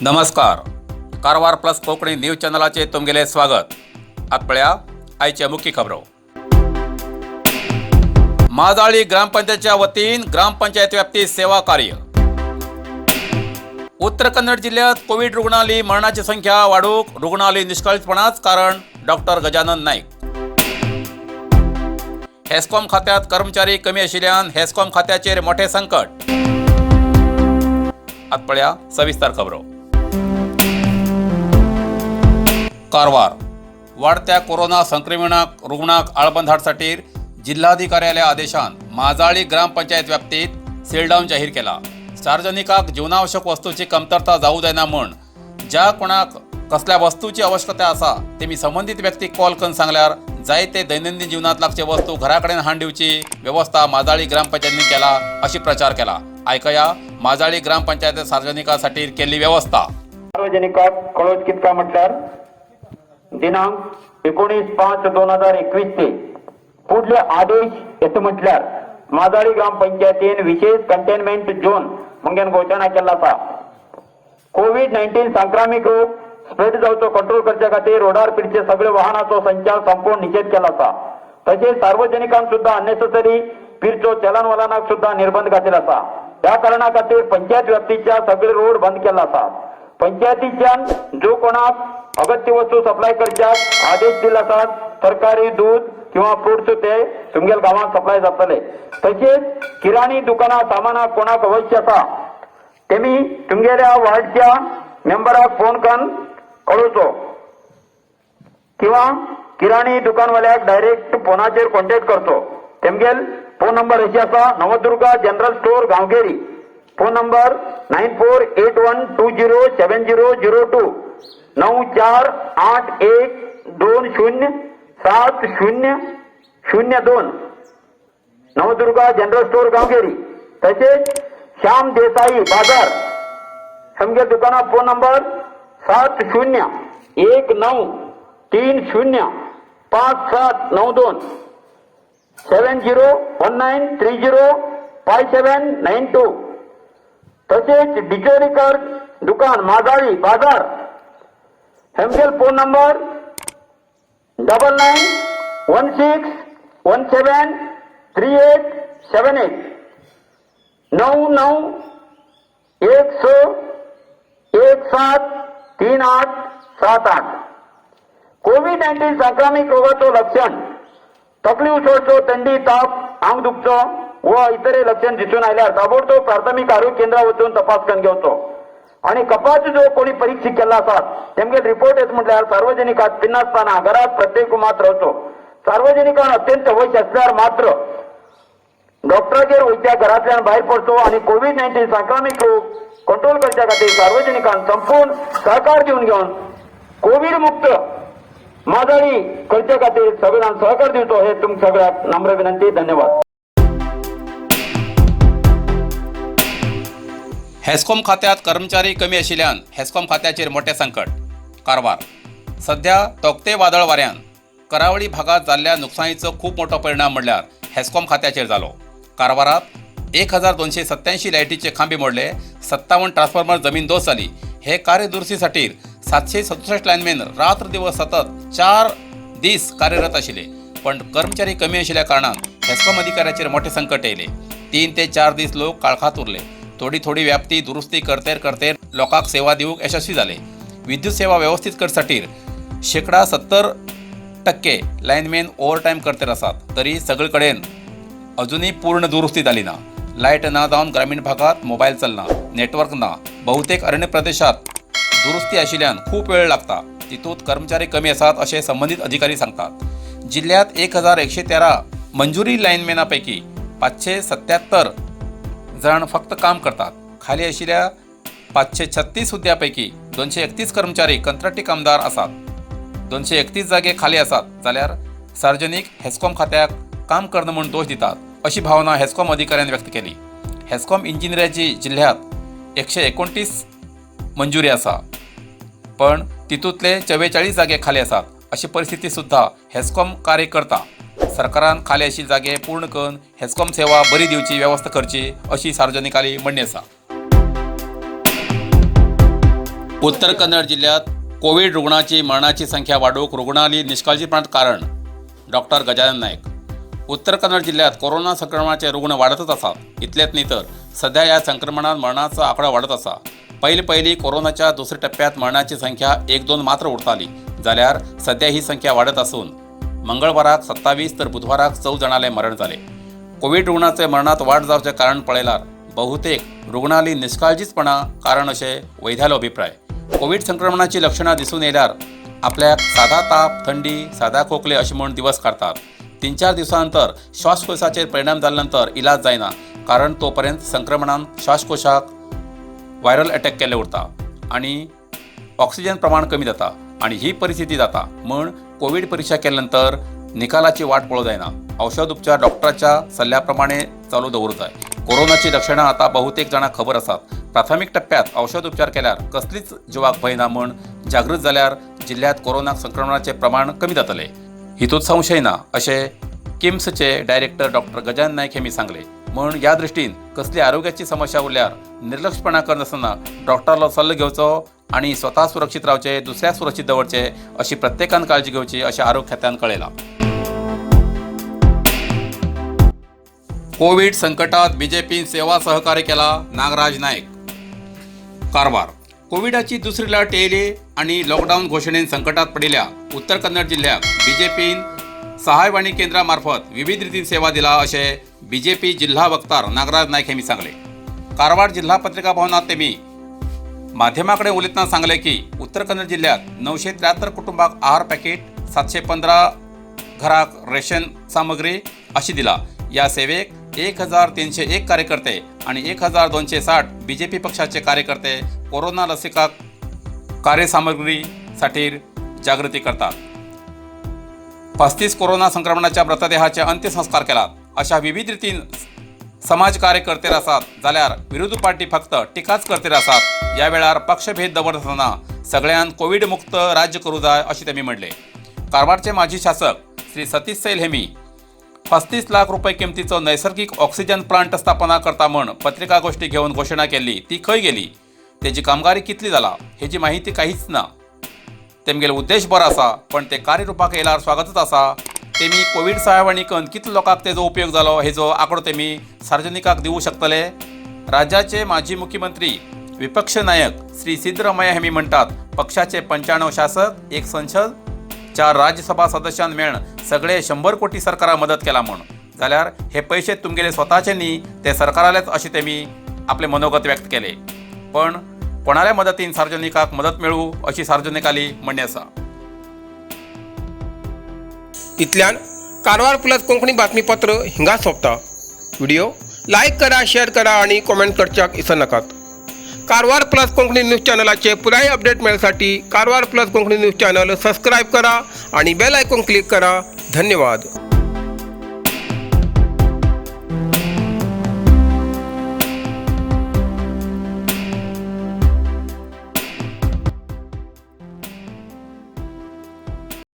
नमस्कार. Karwar plus Konkani news चॅनलाचे तुमगेले स्वागत. आतपळ्या आयच्या मुख्य खबरो. माजाळी ग्रामपंचायतच्या वतीन ग्रामपंचायत व्याप्तीत सेवा कार्य. उत्तर कन्नड जिल्ह्यात कोविड रुग्णालय मरणाची संख्या वाढूक रुग्णालय निष्काळजीपणाच कारण. डॉक्टर गजानन नाईक. हेस्कॉम खात्यात कर्मचारी कमी आशिल्ल्यान हेस्कॉम खात्याचेर मोठे संकट. आतपळ्या सविस्तर खबरो. कारवार. वाढत्या कोरोना संक्रमणाक रुग्णाक आळबंद हाडसाठी जिल्हाधिकाऱ्याच्या आदेशान माजाळी ग्रामपंचायत व्याप्तीत सीलडाऊन जाहीर केला. सार्वजनिकाक जीवनावश्यक वस्तूची कमतरता जाऊ जायना म्हण ज्या कोणाक कसल्या वस्तूची आवश्यकता आसा तेमी संबंधित व्यक्तीक कॉल करून सांगल्यार जायते दैनंदिन जीवनात लागचे वस्तू घराकडेन हाड दिवची व्यवस्था माजाळी ग्रामपंचायतीने केला अशी प्रचार केला. ऐकया माजाळी ग्रामपंचायत सार्वजनिकांसाठी केल्ली व्यवस्था. सार्वजनिकाक कळोवच कितका म्हटल्यार दिनांक 19/5/2021 ते पुढले आदेश येता म्हटल्यार माजाळी ग्रामपंचायतीन विशेष कंटेनमेंट झोन म्हणून घोषणा केला आसा. कोविड-19 संक्रामिक रोग स्प्रेड जावचो कंट्रोल करचे खातीर रोडार फिरचे सगळे वाहनाचो संचार संपूर्ण निषेध केला आसा. तसेच सार्वजनिकांक सुद्धा अननेसेसरी फिरचो चलन वलनाक सुद्धा निर्बंध घातलेला आसा. त्या कारणा खातीर पंचायत व्याप्तीच्या सगळे रोड बंद केला आसा. पंचायतीच्यान जो कोणाक अगत्य वस्तू सप्लाय करच्याक आदेश दिला आसात सरकारी दूध किंवा फ्रुट्स ते तुमगेल गावात सप्लाय जातले. तसेच किराणी दुकानां सामानाक कोणाक अवश्य आसा तेमी तुमगेल्या वार्डच्या मेंबराक फोन करून कळोवचो किंवा किराणी दुकानवाल्याक डायरेक्ट फोनाचेर कॉन्टॅक्ट करचो. तेमगेल फोन नंबर अशी आसा Navdurga general store Gaongiri. Phone number 9481207002 9481207002 Navdurga general store Gaongiri. तसेच श्याम देसाई बाजार समगे दुकानात फोन नंबर 7019305792 7019305792. तसेच डिचोरीकर दुकान माजाळी बाजार हेमगेल फोन नंबर 9916173878 9916173878. कोविड-19 संक्रामिक रोगाचो लक्षण तकली उसळचो, थंडी, ताप, आंग दुखचो व इतरे लक्षण दिसून आयल्यार ताबडतोब प्राथमिक आरोग्य केंद्रावर वचून तपास करून घेवचो. आणि कपात जो कोणी परीक्षित केला आसात तेमगे रिपोर्ट येत म्हटल्यार सार्वजनिकात पिनासताना घरात प्रत्येक रूमात रावचो. सार्वजनिकांक अत्यंत आवश्यक असल्यार मात्र डॉक्टराचेर वयच्या घरांतल्यान भायर पडचो आणि कोविड-19 संक्रामिक रोग कंट्रोल करच्या खातीर सार्वजनिकांक संपूर्ण सहकार दिवन घेवन कोविड मुक्त माजाळी करचे खातीर सगळ्यांक सहकार दिवचो हे तुमकां सगळ्यांक नम्र विनंती. धन्यवाद. हेस्कॉम खात्यात कर्मचारी कमी आशिल्ल्यान हेस्कॉम खात्याचेर मोठे संकट. कारवार. सध्या तोकते वादळ वाऱ्यान करावळी भागात जाल्ल्या नुकसानीचो खूप मोठो परिणाम म्हणल्यार हेस्कॉम खात्याचेर जालो. कारवारात 1287 लायटीचे खांबे मोडले, 57 ट्रान्सफॉर्मर जमीन दोस जाली. हे कार्यदुरुस्तीसाठी 767 लायनमॅन रात्र दिवस सतत 4 दीस कार्यरत आशिल्ले. पण कर्मचारी कमी आशिल्ल्या कारणान हेस्कॉम अधिकाऱ्याचेर मोठे संकट येयले. 3 ते 4 दीस लोक काळखात उरले. थोडी व्याप्ती दुरुस्ती करतेर लोकांक सेवा दिवूंक यशस्वी जाले. विद्युत सेवा व्यवस्थित करसाठी 70% लायनमॅन ओव्हरटायम करतेर आसात. तरी सगळे कडेन अजूनही पूर्ण दुरुस्ती जाली ना. लायट ना जावन ग्रामीण भागात मोबायल चलना, नेटवर्क ना. बहुतेक अरण्य प्रदेशात दुरुस्ती आशिल्ल्यान खूप वेळ लागता. तितूंत कर्मचारी कमी आसात अशें संबंधित अधिकारी सांगतात. जिल्ह्यात 1113 मंजुरी लायनमॅनां पैकी 577 जण फक्त काम करतात. खाली आशिल्ल्या 536 हुद्द्यापैकी 231 कर्मचारी कंत्राटी कामदार आसात. 231 जागे खाली आसात जाल्यार सार्वजनिक हेस्कॉम खात्याक काम करना म्हूण दोश दितात अशी भावना हेस्कॉम अधिकाऱ्यान व्यक्त केली. हेस्कॉम इंजिनियरांची जिल्ह्यात 129 मंजुरी आसा पण तितूंतले 44 जागे खाली आसात अशी परिस्थिती सुद्धा हेस्कॉम कार्य करता. सरकारान खाली आशिल्ले जागे पूर्ण करून हेस्कॉम सेवा बरी दिवची व्यवस्था करची अशी सार्वजनिकांची म्हणणी आसा. उत्तर कन्नड जिल्ह्यात कोविड रुग्णाची मरणाची संख्या वाढूक रुग्णालय निष्काळजीपणात कारण डॉक्टर गजानन नायक। उत्तर कन्नड जिल्ह्यात कोरोना संक्रमणाचे रुग्ण वाढतच असतात। इतलेच नाही तर सध्या या संक्रमणात मरणाचा आकडा वाढत असा। पहिली कोरोनाच्या दुसऱ्या टप्प्यात मरणाची संख्या 1-2 मात्र उरताली जाल्यार सध्या ही संख्या वाढत असून मंगळवाराक 27 तर बुधवाराक 14 जणांले मरण झाले। कोविड रुग्णाचे मरणात वाढ जावचे कारण पळयल्यार बहुतेक रुग्णालय निष्काळजीपणा कारण असे वैद्यालो अभिप्राय। कोविड संक्रमणाची लक्षणां दिसून येयल्यार आपल्याक साधा ताप, थंडी, साधा खोकले अशी म्हणून दिवस काढतात। 3-4 दिवसांनंतर श्वासकोशाचेर परिणाम जाल्यानंतर इलाज जायना, कारण तोपर्यंत संक्रमणान श्वासकोशाक व्हायरल अटॅक केले उरता आणि ऑक्सिजन प्रमाण कमी जाता आणि ही परिस्थिती जाता म्हण कोविड परीक्षा केल्यानंतर निकालाची वाट पळोवंक जायना। औषध उपचार डॉक्टराच्या सल्ल्याप्रमाणे चालू दवरूंक जाय। कोरोनाची लक्षणां आता बहुतेक जाणांक खबर आसात। प्राथमिक टप्प्यात औषध उपचार केल्यार कसलीच जिवाक भय ना म्हण जागृत जाल्यार जिल्ह्यात कोरोना संक्रमणाचे प्रमाण कमी जातले हितूंत संशय ना अशें किम्सचे डायरेक्टर डॉक्टर गजानन नायक हेमी सांगले। म्हण ह्या दृश्टीन कसली आरोग्याची समस्या उरल्यार निर्लक्षपणा करनासतना डॉक्टरलो सल्लो घेवचो आणि स्वता सुरक्षीत रावचे, दुसऱ्याक सुरक्षीत दवरचे अशी प्रत्येकान काळजी घेवची अशें आरोग्य खात्यान कळयलां। कोविड संकटात बीजेपीन सेवा सहकार्य केला नागराज नायक। कारवार कोविडाची दुसरी लाट येयली आणि लॉकडाऊन घोषणेन संकटात पडिल्ल्या उत्तर कन्नड जिल्ह्याक बीजेपीन सहायवाणी केंद्रामार्फत विविध रितीन सेवा दिला अशें बीजेपी जिल्हा वक्तार नागराज नायक हेमी सांगले। कारवार जिल्हा पत्रिका भवनात तेमी माध्यमांकडे उलयतना सांगले की उत्तर कन्नड जिल्ह्यात 973 कुटुंबाक आहार पॅकेट, 715 घराक रेशन सामग्री अशी दिला। या सेवेक 1301 कार्यकर्ते आणि 1260 बीजेपी पक्षाचे कार्यकर्ते कोरोना लसिका कार्यसामग्रीसाठी जागृती करतात। 35 कोरोना संक्रमणाच्या मृतदेहाचे अंत्यसंस्कार केलात। अशा विविध रितीन समाज कार्यकर्ते आसात जाल्यार विरोधी पार्टी फक्त टिकाच करते आसात। या वेळार पक्षभेद दवरतना सगळ्यांक कोविड मुक्त राज्य करूं जाय अशें तेमी म्हणले। कारवारचे माजी शासक श्री सतीश सैल हेमी 35 लाख रुपये किमतीचो नैसर्गिक ऑक्सिजन प्लांट स्थापना करता म्हण पत्रिकागोष्ठी घेवन घोषणा केली, ती खंय गेली, तेजी कामगारी कितली जाला हेची माहिती काहीच ना। तेमगेलो उद्देश बरो आसा पण ते कार्यरुपाक येयल्यार स्वागतच आसा। तेमी कोविड सहायवाणीकन कितलो लोकांक तेजो उपयोग जालो हेजो आंकडो तेमी सार्वजनिकाक दिवूं शकतले। राज्याचे माजी मुख्यमंत्री विपक्ष नायक श्री सिद्धरामय्या हेमी म्हणटात पक्षाचे 95 शासक, 1 संसद, 4 राज्यसभा सदस्यां मेळून सगळे 100 कोटी सरकाराक मदत केला म्हण जाल्यार हे पैसे तुमगेले स्वताचे न्ही, ते सरकारालेच अशें तेमी आपले मनोगत व्यक्त केले। पण कोणाल्या मदतीन सार्वजनिकाक मदत मेळू अशी सार्वजनिकाली म्हणणी आसा। इतल्यान कारवार प्लस कोंकणी बातमीपत्र हिंगा सोंपता। व्हिडिओ लाईक करा, शेअर करा आणि कमेंट करच्याक विसरू नकात। कारवार प्लस कोंकणी न्यूज चॅनलाचे पुराय अपडेट मेळसाठी Karwar plus Konkani news channel subscribe करा आणि बेल आयकॉन क्लिक करा। धन्यवाद।